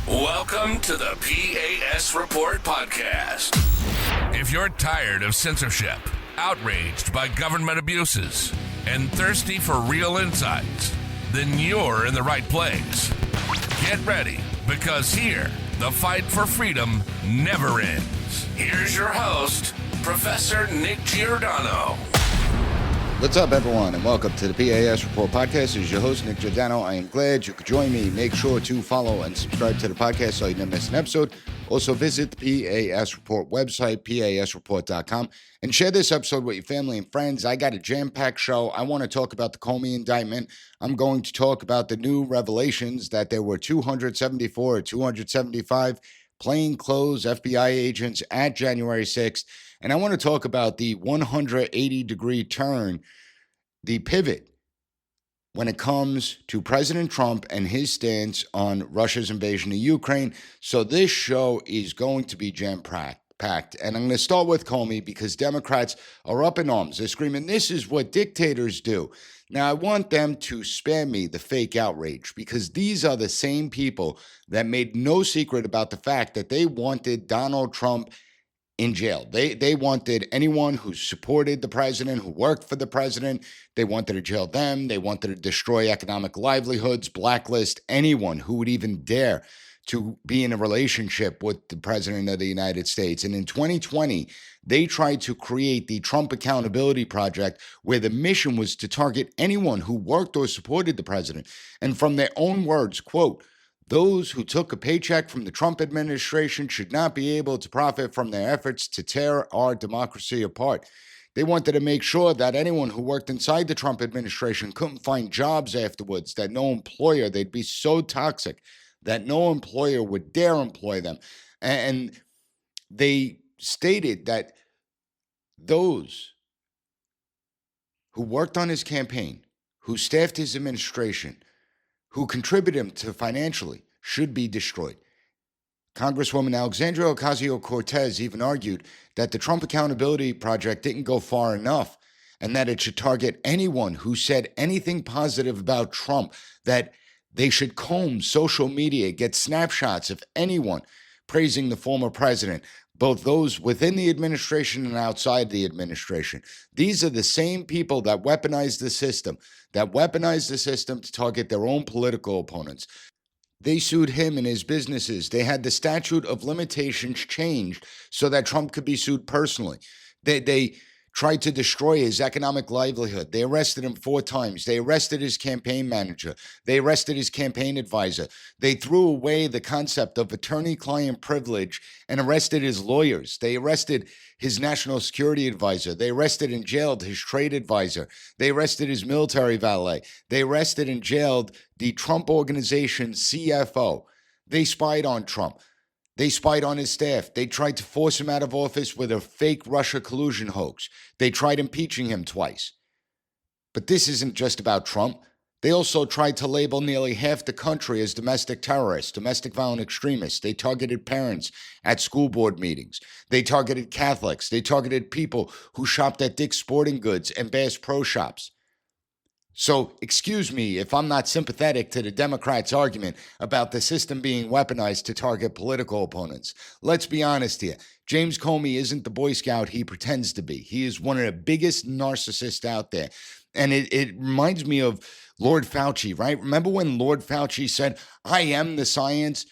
Welcome to the P.A.S. Report podcast. If you're tired of censorship, outraged by government abuses, and thirsty for real insights, then you're in the right place. Get ready, because here, the fight for freedom never ends. Here's your host, Professor Nick Giordano. What's up, everyone, and welcome to the P.A.S. Report podcast. This is your host, Nick Giordano. I am glad you could join me. Make sure to follow and subscribe to the podcast so you never miss an episode. Also, visit the P.A.S. Report website, PASreport.com, and share this episode with your family and friends. I got a jam-packed show. I want to talk about the Comey Indictment. I'm going to talk about the new revelations that there were 274 or 275 plainclothes FBI agents at January 6th. And I want to talk about the 180-degree turn, the pivot, when it comes to President Trump and his stance on Russia's invasion of Ukraine. So this show is going to be jam-packed. And I'm going to start with Comey because Democrats are up in arms. They're screaming, this is what dictators do. Now, I want them to spare me the fake outrage because these are the same people that made no secret about the fact that they wanted Donald Trump in jail. They wanted anyone who supported the president, who worked for the president. They wanted to jail them. They wanted to destroy economic livelihoods, blacklist anyone who would even dare to be in a relationship with the president of the United States. And in 2020, they tried to create the Trump Accountability Project, where the mission was to target anyone who worked or supported the president. And from their own words, quote, "Those who took a paycheck from the Trump administration should not be able to profit from their efforts to tear our democracy apart." They wanted to make sure that anyone who worked inside the Trump administration couldn't find jobs afterwards, that no employer, they'd be so toxic that no employer would dare employ them. And they stated that those who worked on his campaign, who staffed his administration, who contributed him to financially, should be destroyed. Congresswoman Alexandria Ocasio-Cortez even argued that the Trump Accountability Project didn't go far enough and that it should target anyone who said anything positive about Trump, that they should comb social media, get snapshots of anyone praising the former president, both those within the administration and outside the administration. These are the same people that weaponize the system, to target their own political opponents. They sued him and his businesses. They had the statute of limitations changed so that Trump could be sued personally. They tried to destroy his economic livelihood. They arrested him 4 times. They arrested his campaign manager. They arrested his campaign advisor. They threw away the concept of attorney-client privilege and arrested his lawyers. They arrested his national security advisor. They arrested and jailed his trade advisor. They arrested his military valet. They arrested and jailed the Trump Organization CFO. They spied on Trump. They spied on his staff. They tried to force him out of office with a fake Russia collusion hoax. They tried impeaching him twice. But this isn't just about Trump. They also tried to label nearly half the country as domestic terrorists, domestic violent extremists. They targeted parents at school board meetings. They targeted Catholics. They targeted people who shopped at Dick's Sporting Goods and Bass Pro Shops. So, excuse me if I'm not sympathetic to the Democrats' argument about the system being weaponized to target political opponents. Let's be honest here. James Comey isn't the Boy Scout he pretends to be. He is one of the biggest narcissists out there. And it reminds me of Lord Fauci, right? Remember when Lord Fauci said, "I am the science"?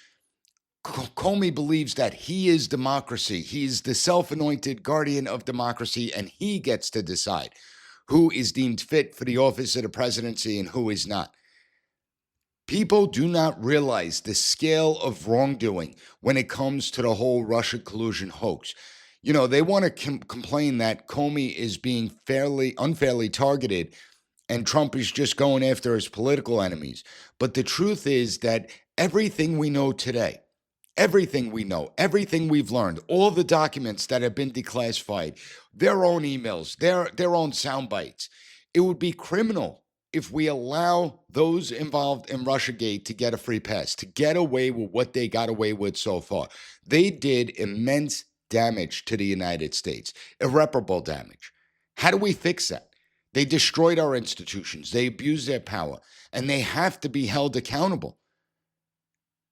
Comey believes that he is democracy. He's the self-anointed guardian of democracy, and he gets to decide who is deemed fit for the office of the presidency and who is not. People do not realize the scale of wrongdoing when it comes to the whole Russia collusion hoax. You know, they want to complain that Comey is being unfairly targeted and Trump is just going after his political enemies. But the truth is that everything we know today, everything we know, everything we've learned, all the documents that have been declassified, their own emails, their own sound bites, it would be criminal if we allow those involved in Russiagate to get a free pass, to get away with what they got away with so far. They did immense damage to the United States, irreparable damage. How do we fix that? They destroyed our institutions. They abused their power, and they have to be held accountable.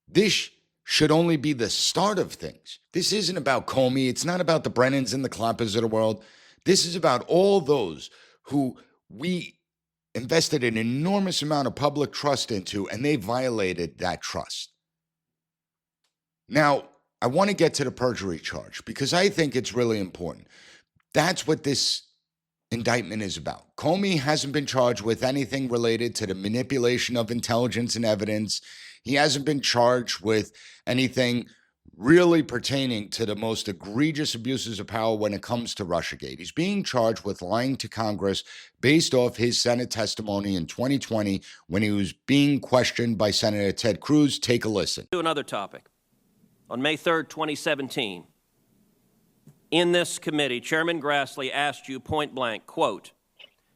This should only be the start of things. This isn't about Comey. It's not about the Brennans and the Clappers of the world. This is about all those who we invested an enormous amount of public trust into, and they violated that trust. Now, I want to get to the perjury charge because I think it's really important. That's what this indictment is about. Comey hasn't been charged with anything related to the manipulation of intelligence and evidence. He hasn't been charged with anything really pertaining to the most egregious abuses of power when it comes to Russiagate. He's being charged with lying to Congress based off his Senate testimony in 2020 when he was being questioned by Senator Ted Cruz. Take a listen. To another topic. On May 3rd, 2017, in this committee, Chairman Grassley asked you point blank, quote,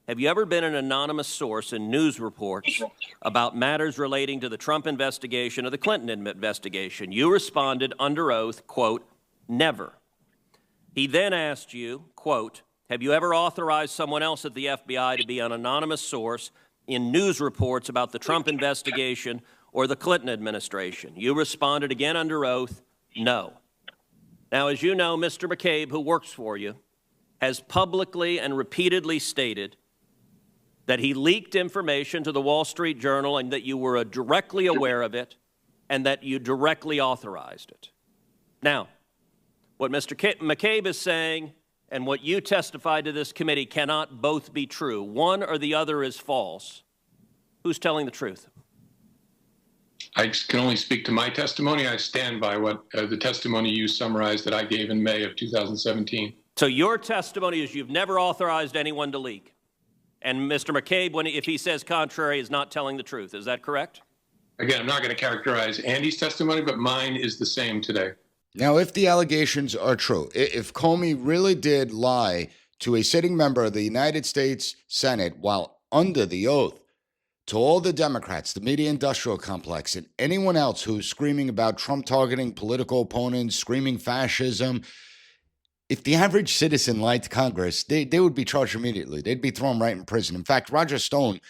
have you ever been an anonymous source in news reports about matters relating to the Trump investigation or the Clinton investigation? You responded under oath, quote, never. He then asked you, quote, have you ever authorized someone else at the FBI to be an anonymous source in news reports about the Trump investigation or the Clinton administration? You responded again under oath, no. Now, as you know, Mr. McCabe, who works for you, has publicly and repeatedly stated that he leaked information to the Wall Street Journal and that you were directly aware of it and that you directly authorized it. Now, what Mr. McCabe is saying and what you testified to this committee cannot both be true. One or the other is false. Who's telling the truth? I can only speak to my testimony. I stand by what the testimony you summarized that I gave in May of 2017. So your testimony is you've never authorized anyone to leak. And Mr. McCabe, if he says contrary, is not telling the truth. Is that correct? Again, I'm not going to characterize Andy's testimony, but mine is the same today. Now, if the allegations are true, if Comey really did lie to a sitting member of the United States Senate while under the oath, to all the Democrats, the media industrial complex, and anyone else who's screaming about Trump targeting political opponents, screaming fascism, if the average citizen lied to Congress, they would be charged immediately. They'd be thrown right in prison. In fact, Roger Stone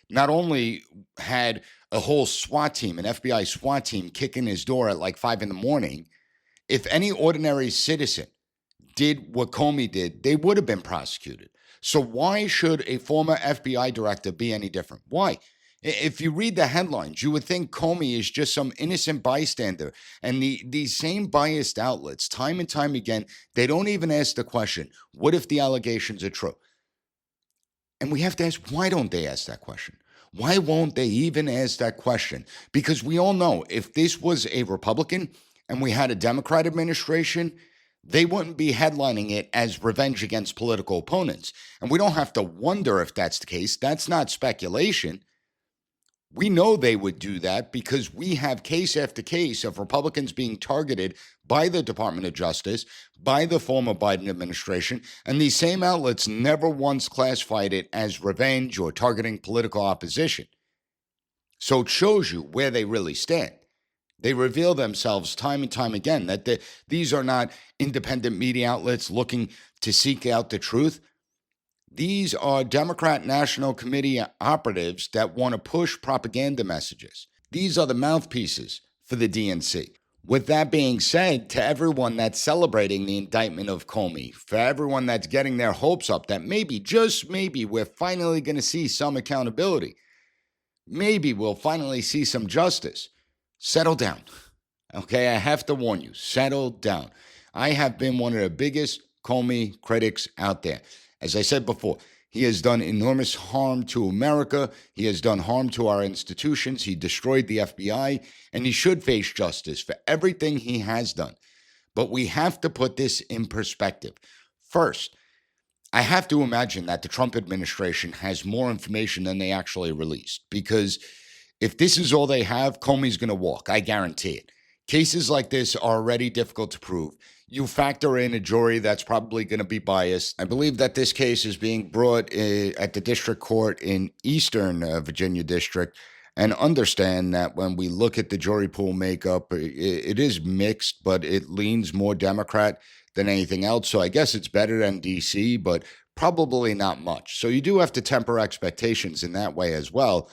not only had a whole SWAT team, an FBI SWAT team, kicking his door at like 5 a.m, if any ordinary citizen did what Comey did, they would have been prosecuted. So why should a former FBI director be any different? Why? If you read the headlines, you would think Comey is just some innocent bystander. And these same biased outlets, time and time again, they don't even ask the question, what if the allegations are true? And we have to ask, why don't they ask that question? Why won't they even ask that question? Because we all know if this was a Republican and we had a Democrat administration, they wouldn't be headlining it as revenge against political opponents. And we don't have to wonder if that's the case. That's not speculation. We know they would do that because we have case after case of Republicans being targeted by the Department of Justice, by the former Biden administration, and these same outlets never once classified it as revenge or targeting political opposition. So it shows you where they really stand. They reveal themselves time and time again that these are not independent media outlets looking to seek out the truth. These are Democrat National Committee operatives that want to push propaganda messages. These are the mouthpieces for the DNC. With that being said, to everyone that's celebrating the indictment of Comey, for everyone that's getting their hopes up that maybe, just maybe, we're finally going to see some accountability. Maybe we'll finally see some justice. Settle down. Okay, I have to warn you, settle down. I have been one of the biggest Comey critics out there. As I said before, he has done enormous harm to America. He has done harm to our institutions. He destroyed the FBI, and he should face justice for everything he has done. But we have to put this in perspective. First, I have to imagine that the Trump administration has more information than they actually released, because if this is all they have, Comey's going to walk. I guarantee it. Cases like this are already difficult to prove. You factor in a jury that's probably going to be biased. I believe that this case is being brought at the district court in Eastern Virginia District, and understand that when we look at the jury pool makeup, it is mixed, but it leans more Democrat than anything else. So I guess it's better than D.C., but probably not much. So you do have to temper expectations in that way as well.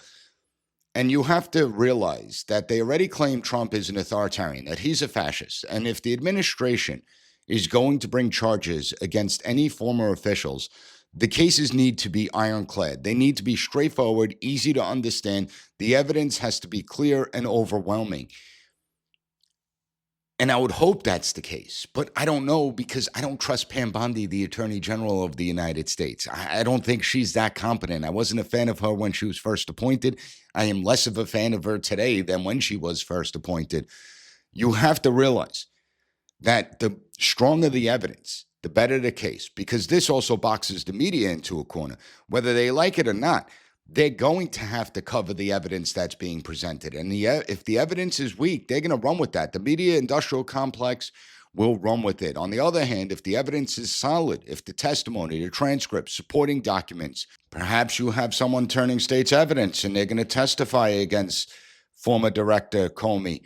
And you have to realize that they already claim Trump is an authoritarian, that he's a fascist. And if the administration is going to bring charges against any former officials, the cases need to be ironclad. They need to be straightforward, easy to understand. The evidence has to be clear and overwhelming. And I would hope that's the case, but I don't know because I don't trust Pam Bondi, the Attorney General of the United States. I don't think she's that competent. I wasn't a fan of her when she was first appointed. I am less of a fan of her today than when she was first appointed. You have to realize that the stronger the evidence, the better the case, because this also boxes the media into a corner. Whether they like it or not, they're going to have to cover the evidence that's being presented. And if the evidence is weak, they're going to run with that. The media industrial complex will run with it. On the other hand, if the evidence is solid, if the testimony, the transcripts, supporting documents, perhaps you have someone turning state's evidence and they're going to testify against former Director Comey,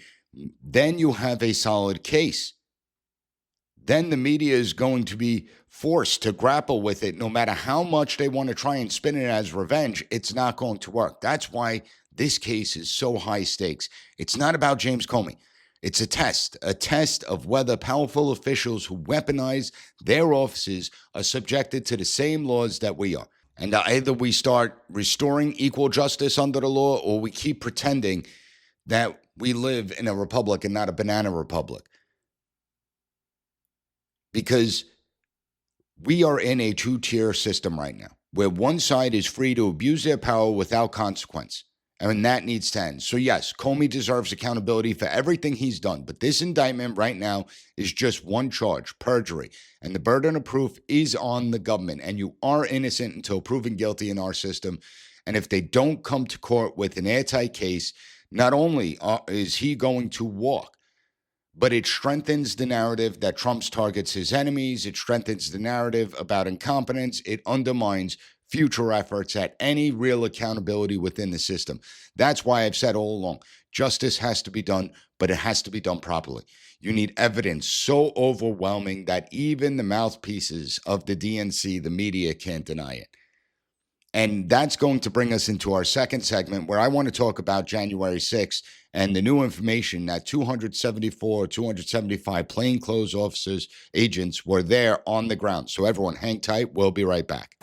then you have a solid case. Then the media is going to be forced to grapple with it. No matter how much they want to try and spin it as revenge, it's not going to work. That's why this case is so high stakes. It's not about James Comey. It's a test of whether powerful officials who weaponize their offices are subjected to the same laws that we are. And either we start restoring equal justice under the law, or we keep pretending that we live in a republic and not a banana republic. Because we are in a two-tier system right now, where one side is free to abuse their power without consequence. And that needs to end. So yes, Comey deserves accountability for everything he's done. But this indictment right now is just one charge, perjury. And the burden of proof is on the government. And you are innocent until proven guilty in our system. And if they don't come to court with an airtight case, not only is he going to walk, but it strengthens the narrative that Trump targets his enemies. It strengthens the narrative about incompetence. It undermines future efforts at any real accountability within the system. That's why I've said all along, justice has to be done, but it has to be done properly. You need evidence so overwhelming that even the mouthpieces of the DNC, the media, can't deny it. And that's going to bring us into our second segment, where I want to talk about January 6th and the new information that 275 plainclothes officers, agents were there on the ground. So everyone hang tight. We'll be right back.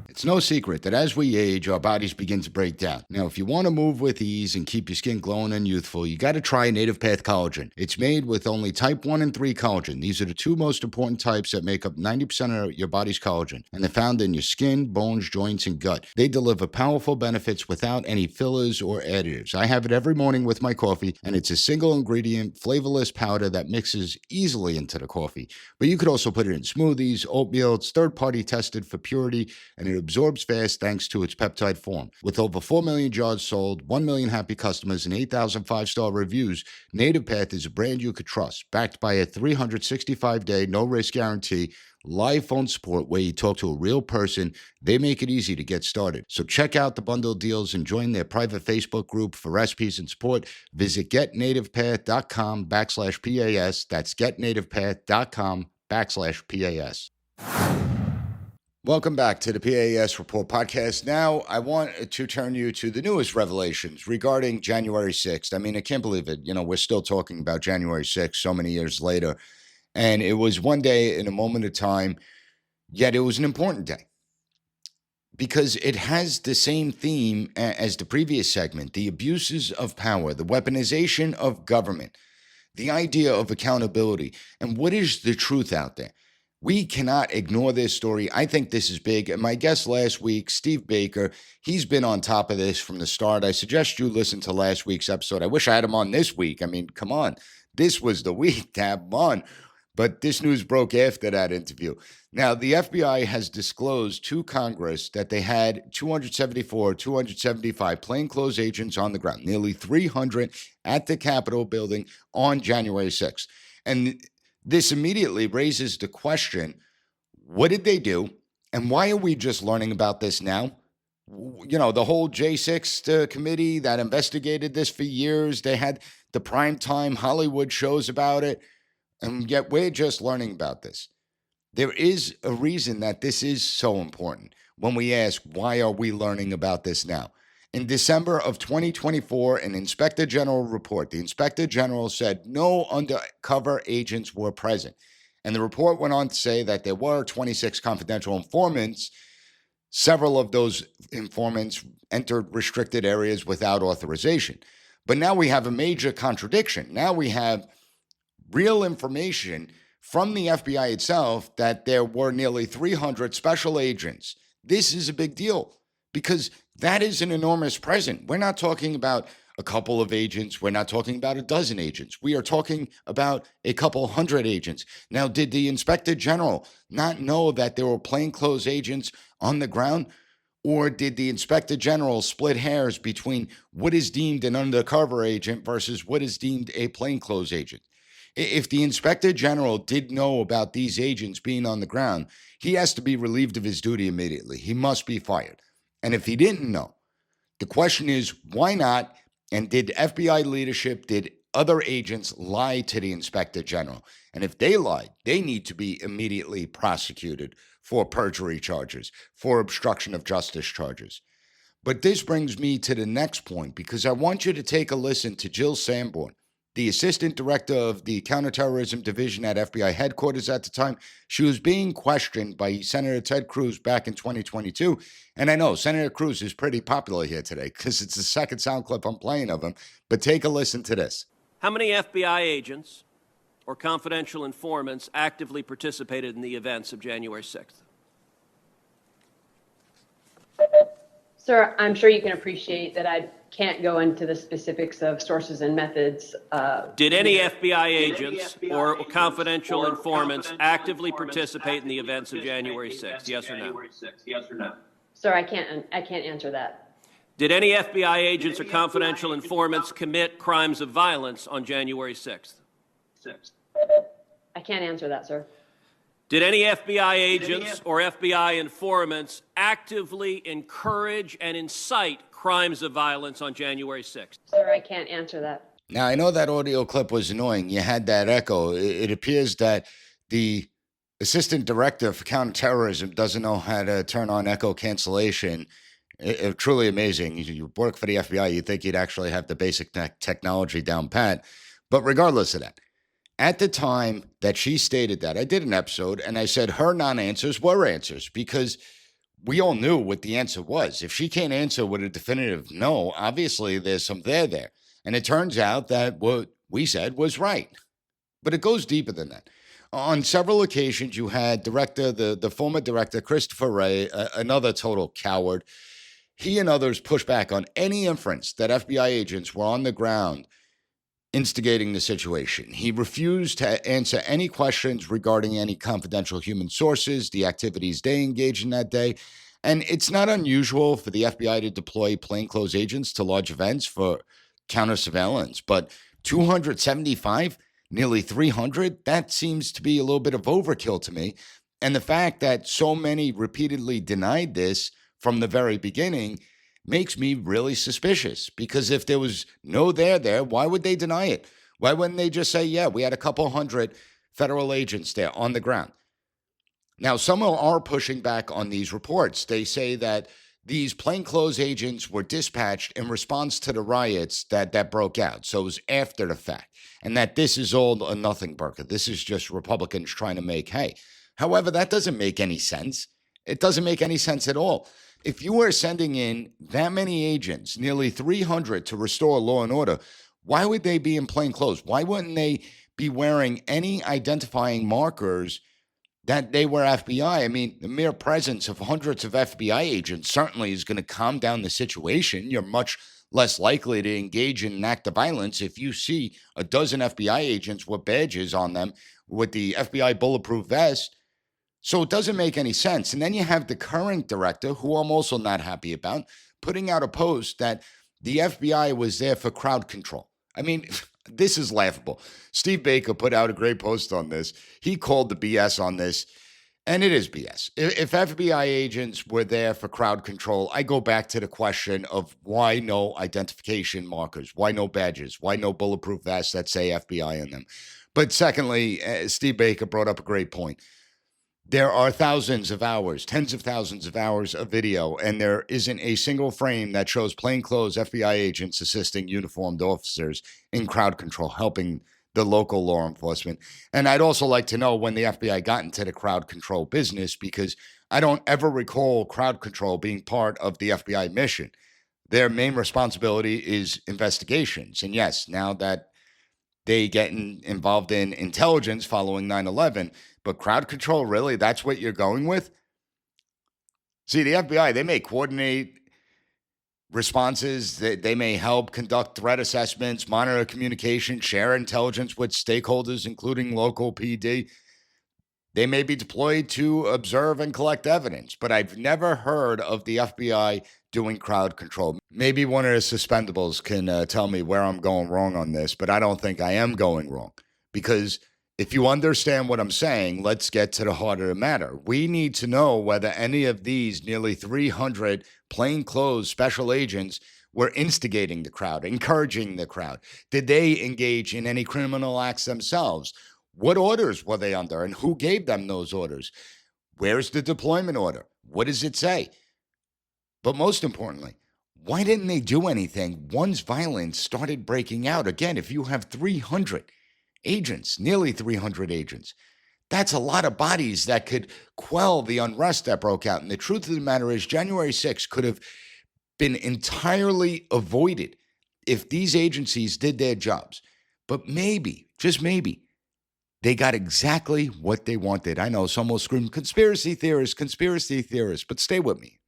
It's no secret that as we age, our bodies begin to break down. Now, if you want to move with ease and keep your skin glowing and youthful, you got to try Native Path Collagen. It's made with only type 1 and 3 collagen. These are the two most important types that make up 90% of your body's collagen, and they're found in your skin, bones, joints, and gut. They deliver powerful benefits without any fillers or additives. I have it every morning with my coffee, and it's a single ingredient, flavorless powder that mixes easily into the coffee. But you could also put it in smoothies, oatmeal. It's third-party tested for purity, and it absorbs fast thanks to its peptide form. With over 4 million jars sold, 1 million happy customers, and 8,000 5-star reviews, Native Path is a brand you could trust, backed by a 365-day no-risk guarantee, live phone support where you talk to a real person. They make it easy to get started. So check out the bundle deals and join their private Facebook group for recipes and support. Visit getnativepath.com/PAS. That's getnativepath.com/PAS. Welcome back to the PAS Report podcast. Now, I want to turn you to the newest revelations regarding January 6th. I mean, I can't believe it. We're still talking about January 6th so many years later. And it was one day in a moment of time, yet it was an important day because it has the same theme as the previous segment: the abuses of power, the weaponization of government, the idea of accountability, and what is the truth out there. We cannot ignore this story. I think this is big. And my guest last week, Steve Baker, he's been on top of this from the start. I suggest you listen to last week's episode. I wish I had him on this week. I mean, come on. This was the week to have him on. But this news broke after that interview. Now, the FBI has disclosed to Congress that they had 275 plainclothes agents on the ground, nearly 300 at the Capitol building on January 6th. And this immediately raises the question, what did they do? And why are we just learning about this now? The whole J6 committee that investigated this for years, they had the primetime Hollywood shows about it, and yet we're just learning about this. There is a reason that this is so important when we ask, why are we learning about this now? In December of 2024, an Inspector General report, the Inspector General said no undercover agents were present. And the report went on to say that there were 26 confidential informants. Several of those informants entered restricted areas without authorization. But now we have a major contradiction. Now we have real information from the FBI itself that there were nearly 300 special agents. This is a big deal because that is an enormous present. We're not talking about a couple of agents. We're not talking about a dozen agents. We are talking about a couple hundred agents. Now, did the Inspector General not know that there were plainclothes agents on the ground? Or did the Inspector General split hairs between what is deemed an undercover agent versus what is deemed a plainclothes agent? If the Inspector General did know about these agents being on the ground, he has to be relieved of his duty immediately. He must be fired. And if he didn't know, the question is, why not? And did FBI leadership, did other agents lie to the Inspector General? And if they lied, they need to be immediately prosecuted for perjury charges, for obstruction of justice charges. But this brings me to the next point, because I want you to take a listen to Jill Sanborn, the Assistant Director of the Counterterrorism Division at FBI headquarters at the time. She was being questioned by Senator Ted Cruz back in 2022. And I know Senator Cruz is pretty popular here today because it's the second sound clip I'm playing of him. But take a listen to this. How many FBI agents or confidential informants actively participated in the events of January 6th? Sir, I'm sure you can appreciate that I can't go into the specifics of sources and methods. Did any FBI agents or confidential informants actively participate in the events of January 6th? Yes or no? Sir, I can't answer that. Did any FBI agents or confidential informants commit crimes of violence on January 6th? I can't answer that, sir. Did any FBI agents or FBI informants actively encourage and incite crimes of violence on January 6th? Sir, I can't answer that. Now, I know that audio clip was annoying. You had that echo. It appears that the Assistant Director for Counterterrorism doesn't know how to turn on echo cancellation. Truly amazing. You work for the FBI, you'd think you'd actually have the basic technology down pat. But regardless of that, at the time that she stated that, I did an episode and I said her non-answers were answers because we all knew what the answer was. If she can't answer with a definitive no, obviously there's some there. And it turns out that what we said was right. But it goes deeper than that. On several occasions, you had the former director, Christopher Wray, another total coward. He and others pushed back on any inference that FBI agents were on the ground instigating the situation. He refused to answer any questions regarding any confidential human sources, the activities they engaged in that day. And it's not unusual for the FBI to deploy plainclothes agents to large events for counter surveillance, but 275, nearly 300, that seems to be a little bit of overkill to me. And the fact that so many repeatedly denied this from the very beginning makes me really suspicious, because if there was no there, why would they deny it? Why wouldn't they just say, yeah, we had a couple hundred federal agents there on the ground? Now, some are pushing back on these reports. They say that these plainclothes agents were dispatched in response to the riots that broke out. So it was after the fact, and that this is all a nothing burger. This is just Republicans trying to make hay. However, that doesn't make any sense. It doesn't make any sense at all. If you were sending in that many agents, nearly 300, to restore law and order, why would they be in plain clothes? Why wouldn't they be wearing any identifying markers that they were FBI? I mean, the mere presence of hundreds of FBI agents certainly is going to calm down the situation. You're much less likely to engage in an act of violence if you see a dozen FBI agents with badges on them with the FBI bulletproof vest. So it doesn't make any sense. And then you have the current director, who I'm also not happy about, putting out a post that the FBI was there for crowd control. I mean, this is laughable. Steve Baker put out a great post on this. He called the BS on this, and it is BS. If FBI agents were there for crowd control, I go back to the question of why no identification markers, why no badges, why no bulletproof vests that say FBI in them. But secondly, Steve Baker brought up a great point. There are thousands of hours, tens of thousands of hours of video, and there isn't a single frame that shows plainclothes FBI agents assisting uniformed officers in crowd control, helping the local law enforcement. And I'd also like to know when the FBI got into the crowd control business, because I don't ever recall crowd control being part of the FBI mission. Their main responsibility is investigations. And yes, now that they get involved in intelligence following 9/11, but crowd control, really? That's what you're going with? See, the FBI, they may coordinate responses, they may help conduct threat assessments, monitor communication, share intelligence with stakeholders, including local PD. They may be deployed to observe and collect evidence, but I've never heard of the FBI doing crowd control. Maybe one of the suspendables can tell me where I'm going wrong on this, but I don't think I am going wrong. Because if you understand what I'm saying, let's get to the heart of the matter. We need to know whether any of these nearly 300 plainclothes special agents were instigating the crowd, encouraging the crowd. Did they engage in any criminal acts themselves? What orders were they under, and who gave them those orders? Where's the deployment order? What does it say? But most importantly, why didn't they do anything once violence started breaking out? Again, if you have 300 agents, nearly 300 agents, that's a lot of bodies that could quell the unrest that broke out. And the truth of the matter is, January 6th could have been entirely avoided if these agencies did their jobs. But maybe, just maybe, they got exactly what they wanted. I know some will scream, conspiracy theorists, but stay with me.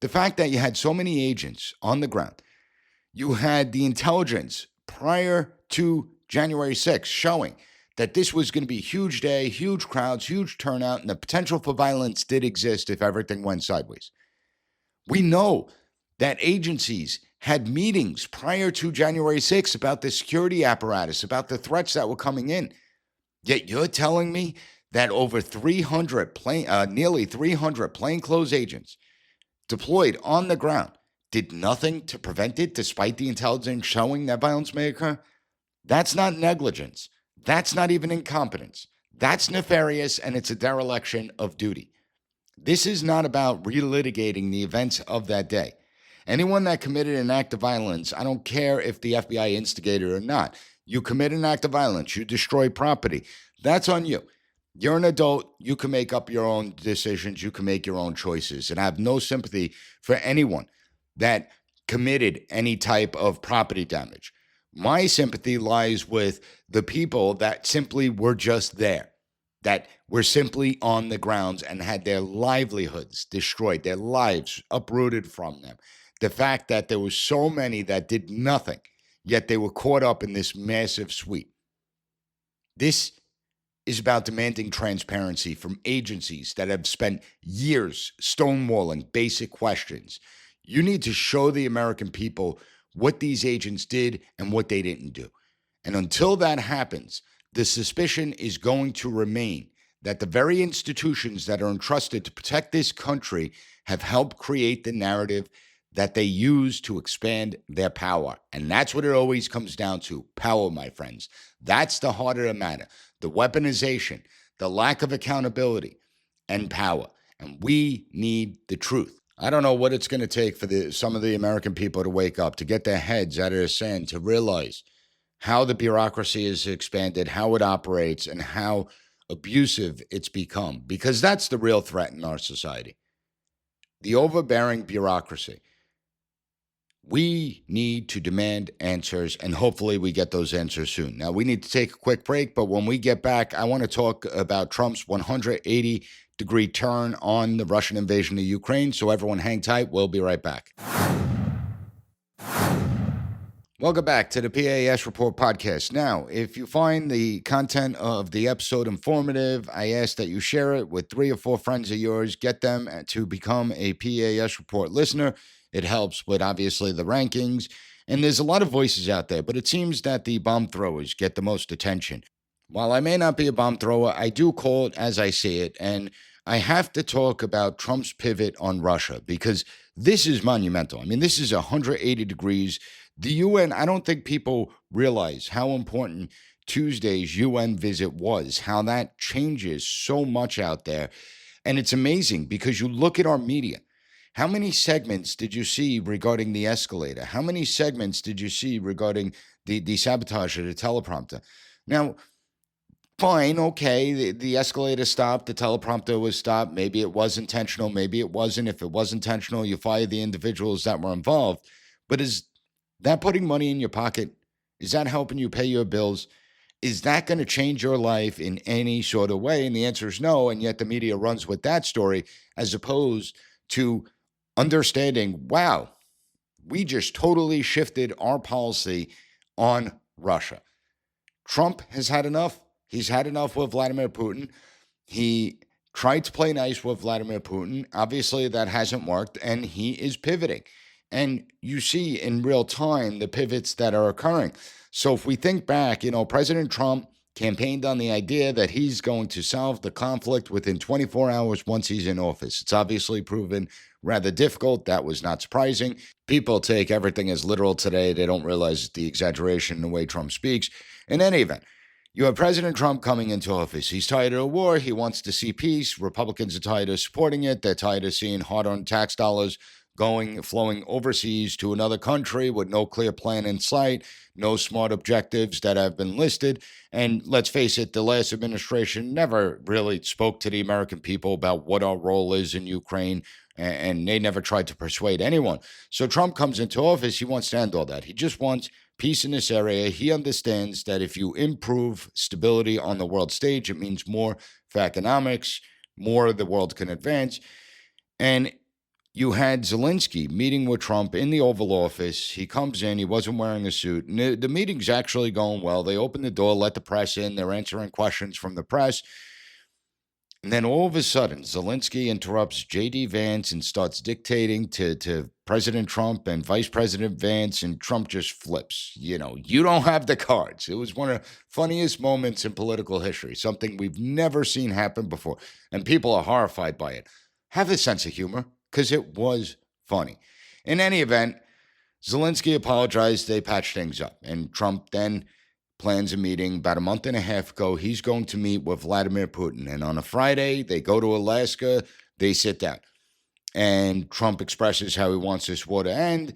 The fact that you had so many agents on the ground, you had the intelligence prior to January 6th showing that this was going to be a huge day, huge crowds, huge turnout, and the potential for violence did exist if everything went sideways. We know that agencies had meetings prior to January 6th about the security apparatus, about the threats that were coming in. Yet you're telling me that over nearly 300 plainclothes agents deployed on the ground did nothing to prevent it, despite the intelligence showing that violence may occur? That's not negligence. That's not even incompetence. That's nefarious, and it's a dereliction of duty. This is not about relitigating the events of that day. Anyone that committed an act of violence, I don't care if the FBI instigated or not, you commit an act of violence, you destroy property, that's on you. You're an adult. You can make up your own decisions. You can make your own choices. And I have no sympathy for anyone that committed any type of property damage. My sympathy lies with the people that simply were just there, that were simply on the grounds and had their livelihoods destroyed, their lives uprooted from them. The fact that there were so many that did nothing, yet they were caught up in this massive sweep. This is about demanding transparency from agencies that have spent years stonewalling basic questions. You need to show the American people what these agents did and what they didn't do. And until that happens, the suspicion is going to remain that the very institutions that are entrusted to protect this country have helped create the narrative that they use to expand their power. And that's what it always comes down to, power, my friends. That's the heart of the matter. The weaponization, the lack of accountability, and power. And we need the truth. I don't know what it's going to take for some of the American people to wake up, to get their heads out of the sand, to realize how the bureaucracy is expanded, how it operates, and how abusive it's become. Because that's the real threat in our society. The overbearing bureaucracy. We need to demand answers, and hopefully we get those answers soon. Now, we need to take a quick break, but when we get back, I want to talk about Trump's 180-degree turn on the Russian invasion of Ukraine. So everyone hang tight. We'll be right back. Welcome back to the P.A.S. Report podcast. Now, if you find the content of the episode informative, I ask that you share it with 3 or 4 friends of yours. Get them to become a P.A.S. Report listener. It helps with, obviously, the rankings. And there's a lot of voices out there, but it seems that the bomb throwers get the most attention. While I may not be a bomb thrower, I do call it as I see it. And I have to talk about Trump's pivot on Russia, because this is monumental. I mean, this is 180 degrees. The UN, I don't think people realize how important Tuesday's UN visit was, how that changes so much out there. And it's amazing because you look at our media. How many segments did you see regarding the escalator? How many segments did you see regarding the sabotage of the teleprompter? Now, fine, okay, the escalator stopped, the teleprompter was stopped. Maybe it was intentional, maybe it wasn't. If it was intentional, you fire the individuals that were involved. But is that putting money in your pocket? Is that helping you pay your bills? Is that going to change your life in any sort of way? And the answer is no. And yet the media runs with that story as opposed to understanding, wow, we just totally shifted our policy on Russia. Trump has had enough. He's had enough with Vladimir Putin. He tried to play nice with Vladimir Putin. Obviously, that hasn't worked, and he is pivoting. And you see in real time the pivots that are occurring. So if we think back, President Trump campaigned on the idea that he's going to solve the conflict within 24 hours once he's in office. It's obviously proven rather difficult. That was not surprising. People take everything as literal today. They don't realize the exaggeration in the way Trump speaks. In any event, you have President Trump coming into office. He's tired of a war. He wants to see peace. Republicans are tired of supporting it. They're tired of seeing hard-earned tax dollars flowing overseas to another country with no clear plan in sight, no smart objectives that have been listed. And let's face it, the last administration never really spoke to the American people about what our role is in Ukraine, and they never tried to persuade anyone. So Trump comes into office, he wants to end all that. He just wants peace in this area. He understands that if you improve stability on the world stage, it means more for economics, more the world can advance. And you had Zelensky meeting with Trump in the Oval Office. He comes in. He wasn't wearing a suit. And the meeting's actually going well. They open the door, let the press in. They're answering questions from the press. And then all of a sudden, Zelensky interrupts J.D. Vance and starts dictating to President Trump and Vice President Vance, and Trump just flips. You don't have the cards. It was one of the funniest moments in political history, something we've never seen happen before. And people are horrified by it. Have a sense of humor, because it was funny. In any event, Zelensky apologized. They patched things up. And Trump then plans a meeting about a month and a half ago. He's going to meet with Vladimir Putin. And on a Friday, they go to Alaska. They sit down. And Trump expresses how he wants this war to end.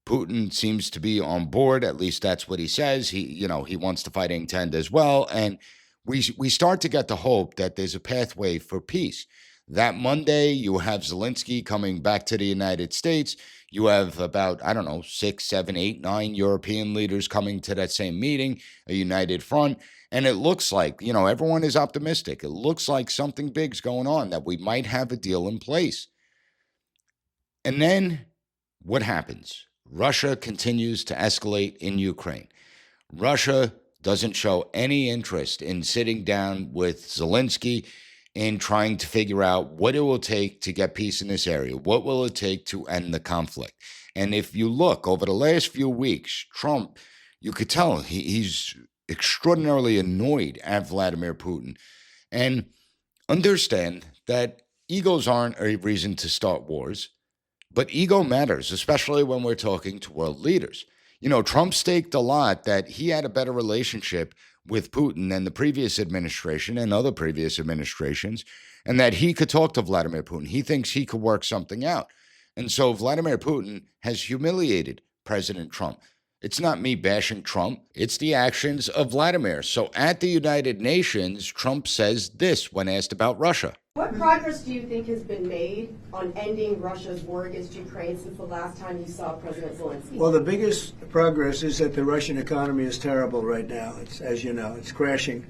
Putin seems to be on board. At least that's what he says. He wants the fighting to end as well. And we start to get the hope that there's a pathway for peace. That Monday, you have Zelensky coming back to the United States. You have about, 6, 7, 8, 9 European leaders coming to that same meeting, a united front. And it looks like, everyone is optimistic. It looks like something big's going on, that we might have a deal in place. And then what happens? Russia continues to escalate in Ukraine. Russia doesn't show any interest in sitting down with Zelensky in trying to figure out what it will take to get peace in this area. What will it take to end the conflict? And if you look over the last few weeks, Trump, you could tell he's extraordinarily annoyed at Vladimir Putin. And understand that egos aren't a reason to start wars, but ego matters, especially when we're talking to world leaders. Trump staked a lot that he had a better relationship with Putin than the previous administration and other previous administrations, and that he could talk to Vladimir Putin. He thinks he could work something out. And so Vladimir Putin has humiliated President Trump. It's not me bashing Trump. It's the actions of Vladimir. So at the United Nations, Trump says this when asked about Russia. What progress do you think has been made on ending Russia's war against Ukraine since the last time you saw President Zelensky? Well, the biggest progress is that the Russian economy is terrible right now. It's, as you know, it's crashing.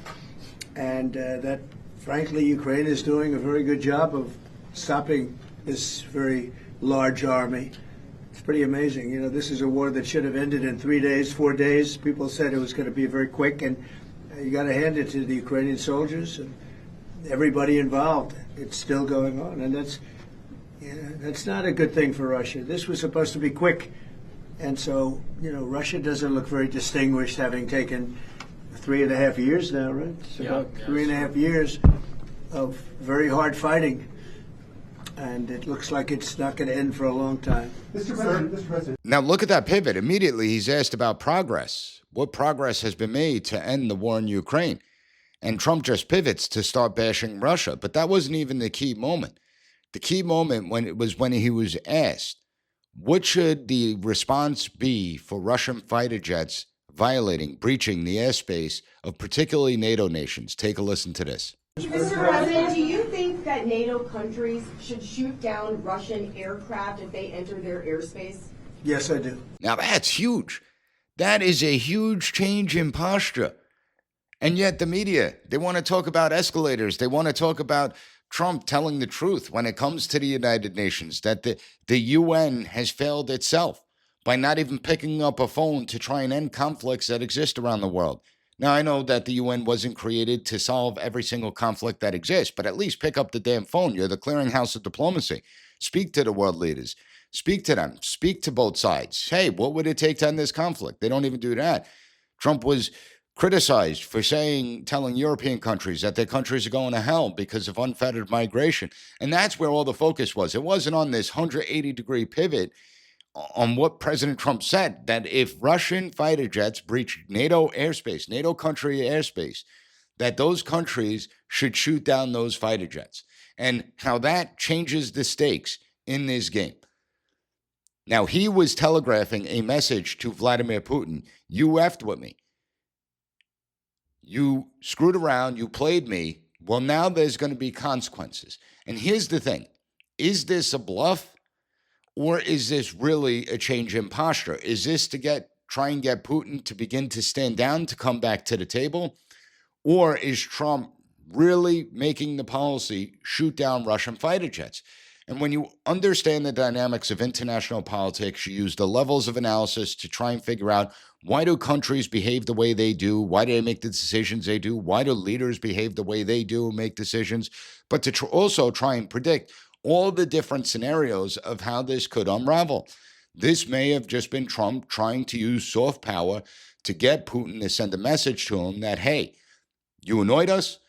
And that, frankly, Ukraine is doing a very good job of stopping this very large army. It's pretty amazing. This is a war that should have ended in 3 days, 4 days. People said it was going to be very quick, and you got to hand it to the Ukrainian soldiers and everybody involved. It's still going on, and that's not a good thing for Russia. This was supposed to be quick, and so Russia doesn't look very distinguished, having taken 3.5 years now, right? It's about 3.5 years of very hard fighting. and it looks like it's not going to end for a long time. Mr. President. Now, look at that pivot. Immediately, he's asked about progress. What progress has been made to end the war in Ukraine? And Trump just pivots to start bashing Russia. But that wasn't even the key moment. The key moment when he was asked, what should the response be for Russian fighter jets breaching the airspace of particularly NATO nations? Take a listen to this. Mr. President, do you think that NATO countries should shoot down Russian aircraft if they enter their airspace? Yes, I do. Now, that's huge. That is a huge change in posture. And yet the media, they want to talk about escalators. They want to talk about Trump telling the truth when it comes to the United Nations, that the UN has failed itself by not even picking up a phone to try and end conflicts that exist around the world. Now, I know that the UN wasn't created to solve every single conflict that exists, but at least pick up the damn phone. You're the clearinghouse of diplomacy. Speak to the world leaders. Speak to them. Speak to both sides. Hey, what would it take to end this conflict? They don't even do that. Trump was criticized for telling European countries that their countries are going to hell because of unfettered migration. And that's where all the focus was. It wasn't on this 180-degree pivot on what President Trump said, that if Russian fighter jets breach NATO airspace, NATO country airspace, that those countries should shoot down those fighter jets, and how that changes the stakes in this game. Now, he was telegraphing a message to Vladimir Putin. You effed with me. You screwed around. You played me. Well, now there's going to be consequences. And here's the thing. Is this a bluff, or is this really a change in posture? Is this to try and get Putin to begin to stand down, to come back to the table? Or is Trump really making the policy shoot down Russian fighter jets? And when you understand the dynamics of international politics, you use the levels of analysis to try and figure out, why do countries behave the way they do? Why do they make the decisions they do? Why do leaders behave the way they do and make decisions? But to also try and predict all the different scenarios of how this could unravel. This may have just been Trump trying to use soft power to get Putin to send a message to him that, hey, you annoyed us,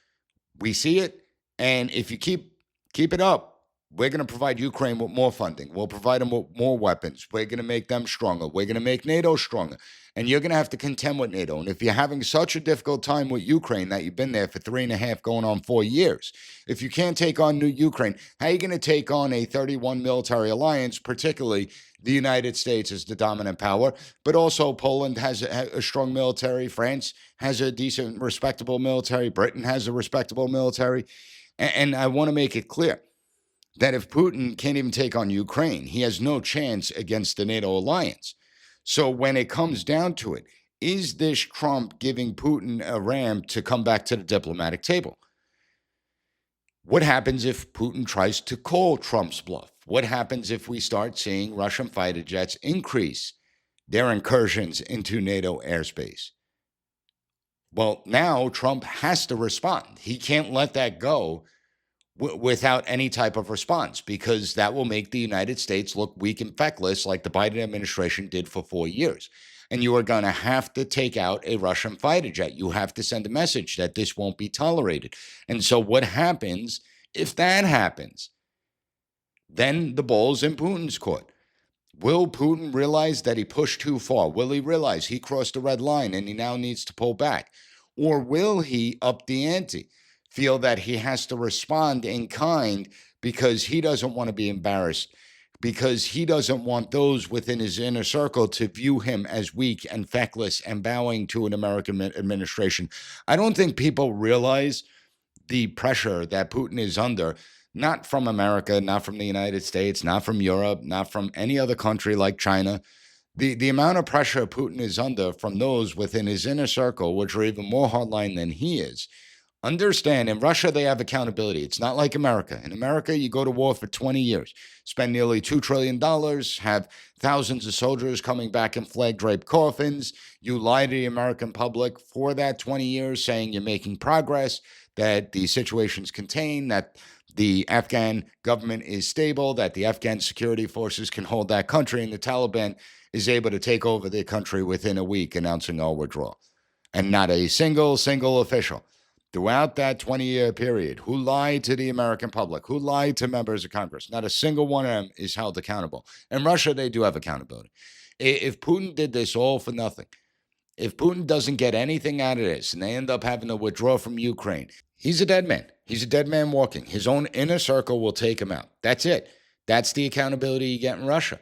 we see it, and if you keep it up, we're going to provide Ukraine with more funding. We'll provide them with more weapons. We're going to make them stronger. We're going to make NATO stronger. And you're going to have to contend with NATO. And if you're having such a difficult time with Ukraine that you've been there for 3.5 going on 4 years, if you can't take on new Ukraine, how are you going to take on a 31 military alliance, particularly the United States as the dominant power, but also Poland has a strong military. France has a decent, respectable military. Britain has a respectable military. And I want to make it clear that if Putin can't even take on Ukraine, he has no chance against the NATO alliance. So when it comes down to it, is this Trump giving Putin a ramp to come back to the diplomatic table? What happens if Putin tries to call Trump's bluff? What happens if we start seeing Russian fighter jets increase their incursions into NATO airspace? Well, now Trump has to respond. He can't let that go without any type of response, because that will make the United States look weak and feckless like the Biden administration did for 4 years. And you are going to have to take out a Russian fighter jet. You have to send a message that this won't be tolerated. And so what happens if that happens? Then the ball's in Putin's court. Will Putin realize that he pushed too far? Will he realize he crossed the red line and he now needs to pull back? Or will he up the ante? Feel that he has to respond in kind because he doesn't want to be embarrassed, because he doesn't want those within his inner circle to view him as weak and feckless and bowing to an American administration. I don't think people realize the pressure that Putin is under, not from America, not from the United States, not from Europe, not from any other country like China. The amount of pressure Putin is under from those within his inner circle, which are even more hardline than he is. Understand, in Russia, they have accountability. It's not like America. In America, you go to war for 20 years, spend nearly $2 trillion, have thousands of soldiers coming back in flag-draped coffins. You lie to the American public for that 20 years, saying you're making progress, that the situation's contained, that the Afghan government is stable, that the Afghan security forces can hold that country, and the Taliban is able to take over the country within a week, announcing our withdrawal. And not a single official throughout that 20-year period who lied to the American public, who lied to members of Congress. Not a single one of them is held accountable. In Russia, they do have accountability. If Putin did this all for nothing, if Putin doesn't get anything out of this and they end up having to withdraw from Ukraine, he's a dead man. He's a dead man walking. His own inner circle will take him out. That's it. That's the accountability you get in Russia.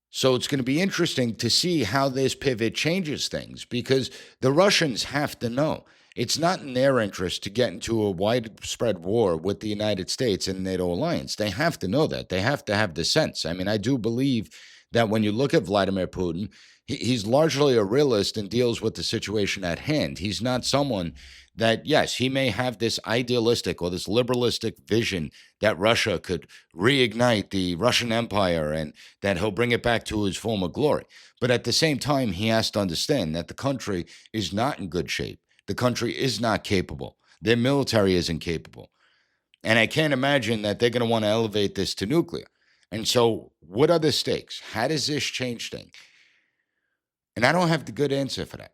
So it's going to be interesting to see how this pivot changes things, because the Russians have to know it's not in their interest to get into a widespread war with the United States and NATO alliance. They have to know that. They have to have the sense. I mean, I do believe that when you look at Vladimir Putin, he's largely a realist and deals with the situation at hand. He's not someone that, yes, he may have this idealistic or this liberalistic vision that Russia could reignite the Russian Empire and that he'll bring it back to his former glory. But at the same time, he has to understand that the country is not in good shape. The country is not capable. Their military isn't capable. And I can't imagine that they're going to want to elevate this to nuclear. And so what are the stakes? How does this change things? And I don't have the good answer for that.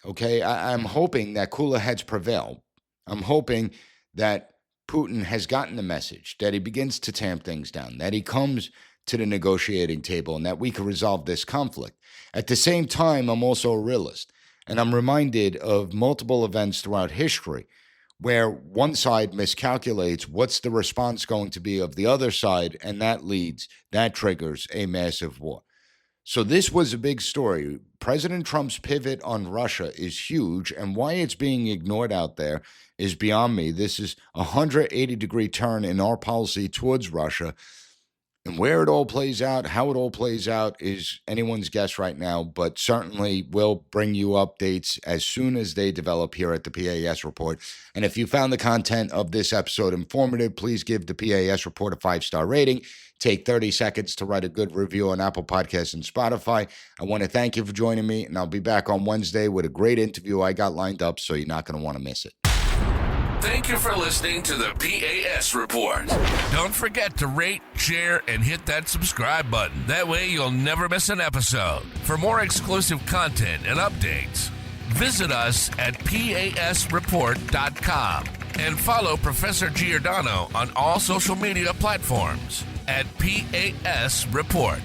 Okay, I'm hoping that cooler heads prevail. I'm hoping that Putin has gotten the message, that he begins to tamp things down, that he comes to the negotiating table, and that we can resolve this conflict. At the same time, I'm also a realist, and I'm reminded of multiple events throughout history where one side miscalculates what's the response going to be of the other side, and that triggers a massive war. So this was a big story. President Trump's pivot on Russia is huge, and why it's being ignored out there is beyond me. This is a 180-degree turn in our policy towards Russia. And where it all plays out, how it all plays out is anyone's guess right now, but certainly we'll bring you updates as soon as they develop here at the P.A.S. Report. And if you found the content of this episode informative, please give the P.A.S. Report a 5-star rating. Take 30 seconds to write a good review on Apple Podcasts and Spotify. I want to thank you for joining me, and I'll be back on Wednesday with a great interview I got lined up, so you're not going to want to miss it. Thank you for listening to the P.A.S. Report. Don't forget to rate, share, and hit that subscribe button. That way you'll never miss an episode. For more exclusive content and updates, visit us at PASreport.com and follow Professor Giordano on all social media platforms at P.A.S. Report.